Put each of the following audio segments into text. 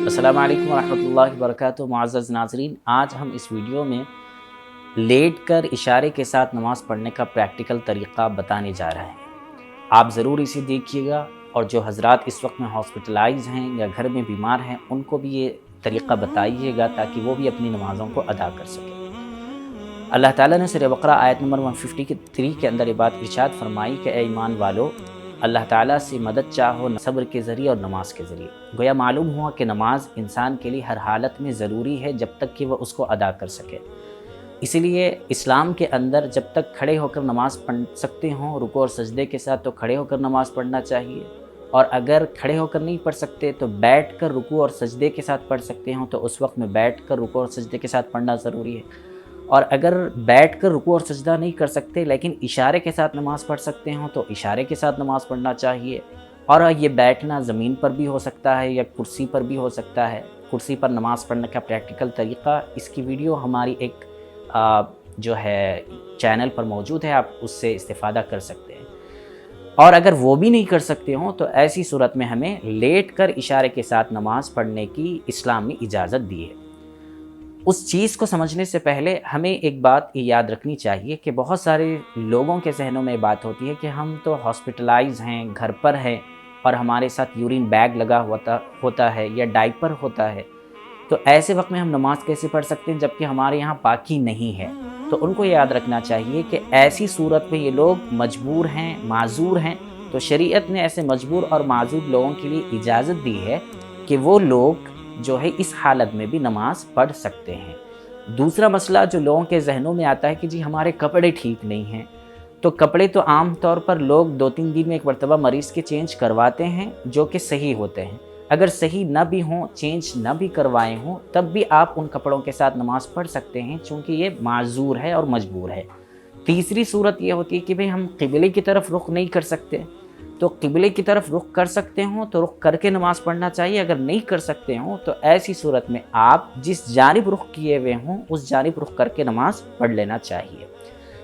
السلام علیکم ورحمۃ اللہ وبرکاتہ۔ معزز ناظرین، آج ہم اس ویڈیو میں لیٹ کر اشارے کے ساتھ نماز پڑھنے کا پریکٹیکل طریقہ بتانے جا رہے ہیں۔ آپ ضرور اسے دیکھیے گا، اور جو حضرات اس وقت میں ہاسپٹلائز ہیں یا گھر میں بیمار ہیں ان کو بھی یہ طریقہ بتائیے گا تاکہ وہ بھی اپنی نمازوں کو ادا کر سکیں۔ اللہ تعالیٰ نے سورہ بقرہ آیت نمبر 153 کے اندر یہ بات ارشاد فرمائی کہ اے ایمان والو، اللہ تعالیٰ سے مدد چاہو صبر کے ذریعے اور نماز کے ذریعے۔ گویا معلوم ہوا کہ نماز انسان کے لیے ہر حالت میں ضروری ہے جب تک کہ وہ اس کو ادا کر سکے۔ اسی لیے اسلام کے اندر جب تک کھڑے ہو کر نماز پڑھ سکتے ہوں رکوع اور سجدے کے ساتھ، تو کھڑے ہو کر نماز پڑھنا چاہیے، اور اگر کھڑے ہو کر نہیں پڑھ سکتے تو بیٹھ کر رکوع اور سجدے کے ساتھ پڑھ سکتے ہوں، تو اس وقت میں بیٹھ کر رکوع اور سجدے کے ساتھ پڑھنا ضروری ہے۔ اور اگر بیٹھ کر رکوع اور سجدہ نہیں کر سکتے لیکن اشارے کے ساتھ نماز پڑھ سکتے ہوں تو اشارے کے ساتھ نماز پڑھنا چاہیے۔ اور یہ بیٹھنا زمین پر بھی ہو سکتا ہے یا کرسی پر بھی ہو سکتا ہے۔ کرسی پر نماز پڑھنے کا پریکٹیکل طریقہ، اس کی ویڈیو ہماری ایک جو ہے چینل پر موجود ہے، آپ اس سے استفادہ کر سکتے ہیں۔ اور اگر وہ بھی نہیں کر سکتے ہوں تو ایسی صورت میں ہمیں لیٹ کر اشارے کے ساتھ نماز پڑھنے کی اسلام نے اجازت دی ہے۔ اس چیز کو سمجھنے سے پہلے ہمیں ایک بات یاد رکھنی چاہیے کہ بہت سارے لوگوں کے ذہنوں میں بات ہوتی ہے کہ ہم تو ہاسپٹلائز ہیں، گھر پر ہیں، اور ہمارے ساتھ یورین بیگ لگا ہوتا ہے یا ڈائپر ہوتا ہے، تو ایسے وقت میں ہم نماز کیسے پڑھ سکتے ہیں جبکہ ہمارے یہاں پاکی نہیں ہے؟ تو ان کو یاد رکھنا چاہیے کہ ایسی صورت میں یہ لوگ مجبور ہیں، معذور ہیں، تو شریعت نے ایسے مجبور اور معذور لوگوں کے لیے اجازت دی ہے کہ وہ لوگ جو ہے اس حالت میں بھی نماز پڑھ سکتے ہیں۔ دوسرا مسئلہ جو لوگوں کے ذہنوں میں آتا ہے کہ جی ہمارے کپڑے ٹھیک نہیں ہیں، تو کپڑے تو عام طور پر لوگ 2-3 دن میں ایک مرتبہ مریض کے چینج کرواتے ہیں جو کہ صحیح ہوتے ہیں۔ اگر صحیح نہ بھی ہوں، چینج نہ بھی کروائے ہوں، تب بھی آپ ان کپڑوں کے ساتھ نماز پڑھ سکتے ہیں چونکہ یہ معذور ہے اور مجبور ہے۔ تیسری صورت یہ ہوتی ہے کہ بھئی ہم قبلے کی طرف رخ نہیں کر سکتے، تو قبلے کی طرف رخ کر سکتے ہوں تو رخ کر کے نماز پڑھنا چاہیے۔ اگر نہیں کر سکتے ہوں تو ایسی صورت میں آپ جس جانب رخ کیے ہوئے ہوں اس جانب رخ کر کے نماز پڑھ لینا چاہیے۔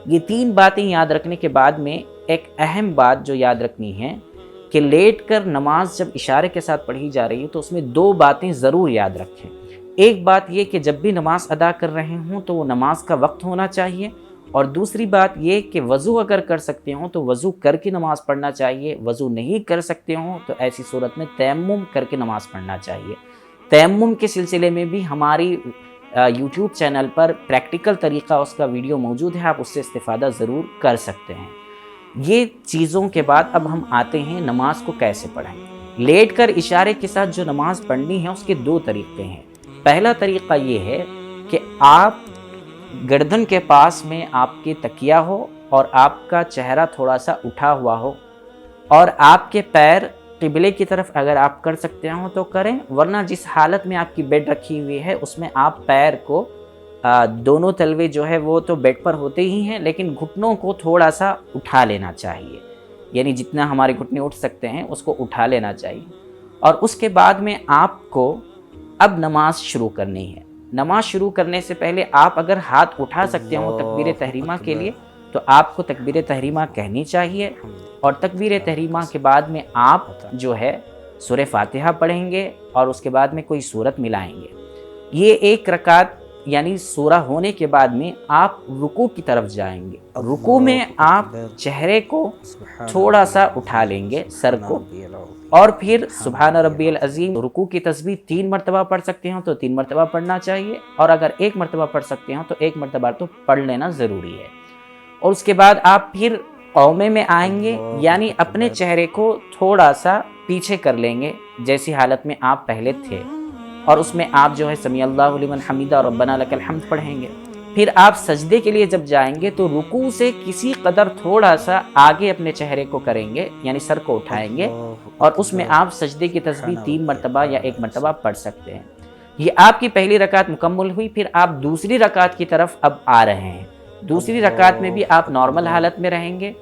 یہ 3 باتیں یاد رکھنے کے بعد میں ایک اہم بات جو یاد رکھنی ہے کہ لیٹ کر نماز جب اشارے کے ساتھ پڑھی جا رہی ہے تو اس میں 2 باتیں ضرور یاد رکھیں۔ ایک بات یہ کہ جب بھی نماز ادا کر رہے ہوں تو وہ نماز کا وقت ہونا چاہیے، اور دوسری بات یہ کہ وضو اگر کر سکتے ہوں تو وضو کر کے نماز پڑھنا چاہیے، وضو نہیں کر سکتے ہوں تو ایسی صورت میں تیمم کر کے نماز پڑھنا چاہیے۔ تیمم کے سلسلے میں بھی ہماری یوٹیوب چینل پر پریکٹیکل طریقہ اس کا ویڈیو موجود ہے، آپ اس سے استفادہ ضرور کر سکتے ہیں۔ یہ چیزوں کے بعد اب ہم آتے ہیں نماز کو کیسے پڑھیں۔ لیٹ کر اشارے کے ساتھ جو نماز پڑھنی ہے اس کے 2 طریقے ہیں۔ پہلا طریقہ یہ ہے کہ آپ گردن کے پاس میں آپ کے تکیہ ہو اور آپ کا چہرہ تھوڑا سا اٹھا ہوا ہو، اور آپ کے پیر قبلے کی طرف اگر آپ کر سکتے ہوں تو کریں، ورنہ جس حالت میں آپ کی بیڈ رکھی ہوئی ہے اس میں آپ پیر کو دونوں تلوے جو ہے وہ تو بیڈ پر ہوتے ہی ہیں لیکن گھٹنوں کو تھوڑا سا اٹھا لینا چاہیے، یعنی جتنا ہمارے گھٹنے اٹھ سکتے ہیں اس کو اٹھا لینا چاہیے۔ اور اس کے بعد میں آپ کو اب نماز شروع کرنی ہے۔ نماز شروع کرنے سے پہلے آپ اگر ہاتھ اٹھا سکتے ہوں تکبیر تحریمہ کے لیے تو آپ کو تکبیر تحریمہ کہنی چاہیے، اور تکبیر تحریمہ کے بعد میں آپ جو ہے سورہ فاتحہ پڑھیں گے اور اس کے بعد میں کوئی سورت ملائیں گے۔ یہ 1 رکعت یعنی سورہ ہونے کے بعد میں آپ رکوع کی طرف جائیں گے۔ رکوع میں آپ چہرے کو تھوڑا سا اٹھا لیں گے، سر کو، اور پھر سبحان ربی العظیم رکوع کی تسبیح 3 مرتبہ پڑھ سکتے ہوں تو 3 مرتبہ پڑھنا چاہیے، اور اگر 1 مرتبہ پڑھ سکتے ہوں تو 1 مرتبہ تو پڑھ لینا ضروری ہے۔ اور اس کے بعد آپ پھر قومے میں آئیں گے، یعنی اپنے چہرے کو تھوڑا سا پیچھے کر لیں گے جیسی حالت میں آپ پہلے تھے، اور اس میں آپ جو ہے سمیع اللہ لمن حمیدہ ربنا لک الحمد پڑھیں گے۔ پھر آپ سجدے کے لیے جب جائیں گے تو رکوع سے کسی قدر تھوڑا سا آگے اپنے چہرے کو کریں گے، یعنی سر کو اٹھائیں گے، اور اس میں آپ سجدے کی تسبیح 3 مرتبہ یا 1 مرتبہ پڑھ سکتے ہیں۔ یہ آپ کی پہلی رکعت مکمل ہوئی۔ پھر آپ دوسری رکعت کی طرف اب آ رہے ہیں۔ دوسری رکعت میں بھی آپ نارمل حالت میں رہیں گے،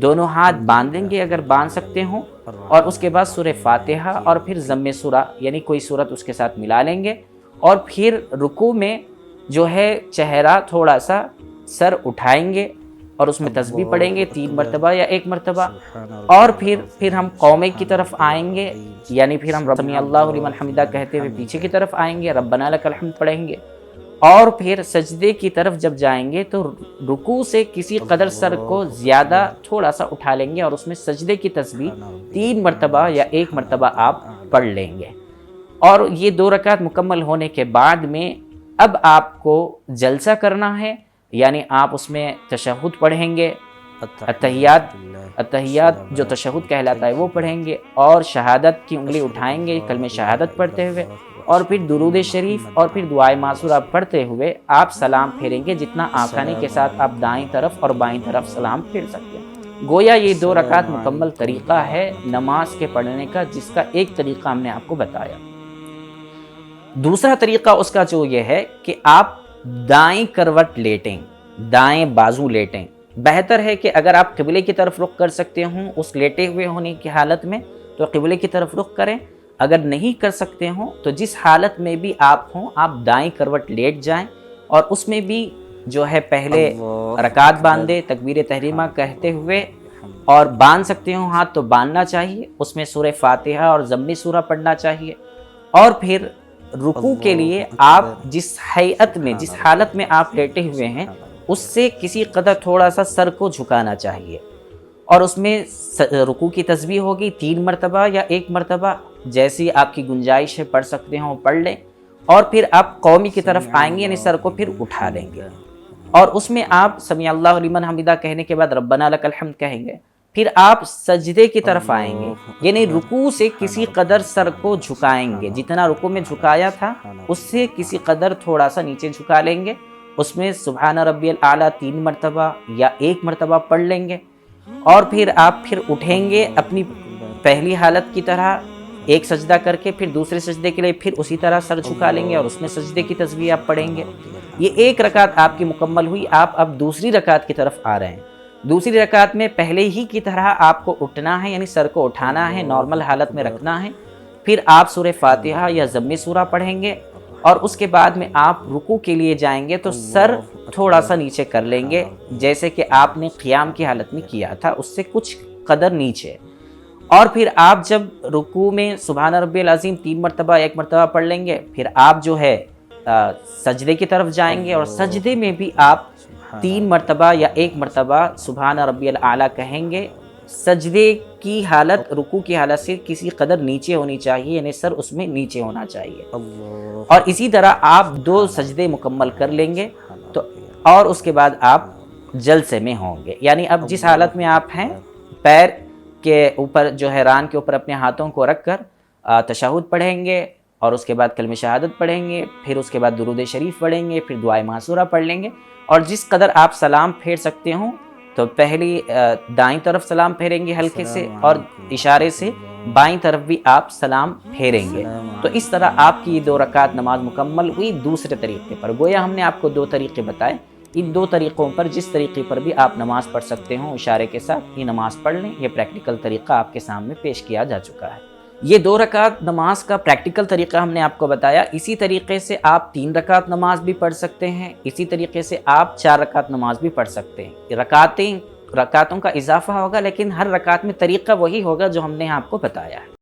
دونوں ہاتھ باندھیں گے اگر باندھ سکتے ہوں، اور اس کے بعد سورہ فاتحہ اور پھر ضم سورہ یعنی کوئی سورت اس کے ساتھ ملا لیں گے، اور پھر رکوع میں جو ہے چہرہ تھوڑا سا سر اٹھائیں گے، اور اس میں تسبیح پڑھیں گے 3 مرتبہ یا 1 مرتبہ، اور پھر ہم قومے کی طرف آئیں گے، یعنی پھر ہم سمیع اللہ لمن حمدہ کہتے ہوئے پیچھے کی طرف آئیں گے، ربنا لک الحمد پڑھیں گے، اور پھر سجدے کی طرف جب جائیں گے تو رکوع سے کسی قدر سر کو زیادہ تھوڑا سا اٹھا لیں گے، اور اس میں سجدے کی تسبیح 3 مرتبہ یا 1 مرتبہ آپ پڑھ لیں گے۔ اور یہ 2 رکعت مکمل ہونے کے بعد میں اب آپ کو جلسہ کرنا ہے، یعنی آپ اس میں تشہد پڑھیں گے، اتحیات جو تشہد کہلاتا ہے وہ پڑھیں گے، اور شہادت کی انگلی اٹھائیں گے کلمہ شہادت پڑھتے ہوئے، اور پھر درود شریف اور پھر دعائے معصورہ پڑھتے ہوئے آپ سلام پھیریں گے، جتنا آسانی کے ساتھ آپ دائیں طرف اور بائیں طرف سلام پھیر سکتے ہیں۔ گویا یہ 2 رکعت مکمل طریقہ ہے نماز کے پڑھنے کا، جس کا ایک طریقہ ہم نے آپ کو بتایا۔ دوسرا طریقہ اس کا جو یہ ہے کہ آپ دائیں کروٹ لیٹیں، دائیں بازو لیٹیں۔ بہتر ہے کہ اگر آپ قبلے کی طرف رخ کر سکتے ہوں اس لیٹے ہوئے ہونے کی حالت میں تو قبلے کی طرف رخ کریں، اگر نہیں کر سکتے ہوں تو جس حالت میں بھی آپ ہوں آپ دائیں کروٹ لیٹ جائیں، اور اس میں بھی جو ہے پہلے رکعت باندھے تکبیر تحریمہ کہتے ہوئے، اور باندھ سکتے ہوں ہاتھ تو باندھنا چاہیے، اس میں سورہ فاتحہ اور ضمی سورہ پڑھنا چاہیے، اور پھر رکوع کے لیے آپ جس حیت میں جس حالت میں آپ لیٹے ہوئے ہیں اس سے کسی قدر تھوڑا سا سر کو جھکانا چاہیے، اور اس میں رکوع کی تسبیح ہوگی 3 مرتبہ یا 1 مرتبہ، جیسی آپ کی گنجائش ہے پڑھ سکتے ہوں پڑھ لیں، اور پھر آپ قومی کی طرف آئیں گے، یعنی سر کو پھر اٹھا لیں گے، اور اس میں آپ سمیع اللہ لمن حمدہ کہنے کے بعد ربنا لک الحمد کہیں گے، پھر آپ سجدے کی طرف آئیں گے، یعنی رکوع سے کسی قدر سر کو جھکائیں گے، جتنا رکوع میں جھکایا تھا اس سے کسی قدر تھوڑا سا نیچے جھکا لیں گے، اس میں سبحان ربی الاعلیٰ 3 مرتبہ یا 1 مرتبہ پڑھ لیں گے، اور پھر آپ پھر اٹھیں گے اپنی پہلی حالت کی طرح، ایک سجدہ کر کے پھر دوسرے سجدے کے لیے پھر اسی طرح سر جھکا لیں گے، اور اس میں سجدے کی تسبیح آپ پڑھیں گے۔ یہ 1 رکعت آپ کی مکمل ہوئی، آپ اب دوسری رکعت کی طرف آ رہے ہیں۔ دوسری رکعت میں پہلے ہی کی طرح آپ کو اٹھنا ہے، یعنی سر کو اٹھانا ہے، نارمل حالت میں رکھنا ہے، پھر آپ سورہ فاتحہ یا ضمی سورہ پڑھیں گے، اور اس کے بعد میں آپ رکوع کے لیے جائیں گے تو سر تھوڑا سا نیچے کر لیں گے، جیسے کہ آپ نے قیام کی حالت میں کیا تھا اس سے کچھ قدر نیچے، اور پھر آپ جب رکوع میں سبحان ربی العظیم 3 مرتبہ 1 مرتبہ پڑھ لیں گے، پھر آپ جو ہے سجدے کی طرف جائیں گے، اور سجدے میں بھی آپ 3 مرتبہ یا 1 مرتبہ سبحان ربی الاعلیٰ کہیں گے۔ سجدے کی حالت رکوع کی حالت سے کسی قدر نیچے ہونی چاہیے، یعنی سر اس میں نیچے ہونا چاہیے، اور اسی طرح آپ 2 سجدے مکمل کر لیں گے تو، اور اس کے بعد آپ جلسے میں ہوں گے، یعنی اب جس حالت میں آپ ہیں پیر کے اوپر جو ہے ران کے اوپر اپنے ہاتھوں کو رکھ کر تشہد پڑھیں گے، اور اس کے بعد کلمہ شہادت پڑھیں گے، پھر اس کے بعد درود شریف پڑھیں گے، پھر دعائے معصورہ پڑھ لیں گے، اور جس قدر آپ سلام پھیر سکتے ہوں تو پہلی دائیں طرف سلام پھیریں گے ہلکے سے، اور اشارے سے بائیں طرف بھی آپ سلام پھیریں گے۔ تو اس طرح آپ کی یہ 2 رکعت نماز مکمل ہوئی دوسرے طریقے پر۔ گویا ہم نے آپ کو 2 طریقے بتائے، ان 2 طریقوں پر جس طریقے پر بھی آپ نماز پڑھ سکتے ہوں اشارے کے ساتھ یہ نماز پڑھ لیں۔ یہ پریکٹیکل طریقہ آپ کے سامنے پیش کیا جا چکا ہے۔ یہ 2 رکعت نماز کا پریکٹیکل طریقہ ہم نے آپ کو بتایا۔ اسی طریقے سے آپ 3 رکعت نماز بھی پڑھ سکتے ہیں، اسی طریقے سے آپ 4 رکعت نماز بھی پڑھ سکتے ہیں۔ رکعتوں کا اضافہ ہوگا، لیکن ہر رکعت میں طریقہ وہی ہوگا جو ہم نے آپ کو بتایا ہے۔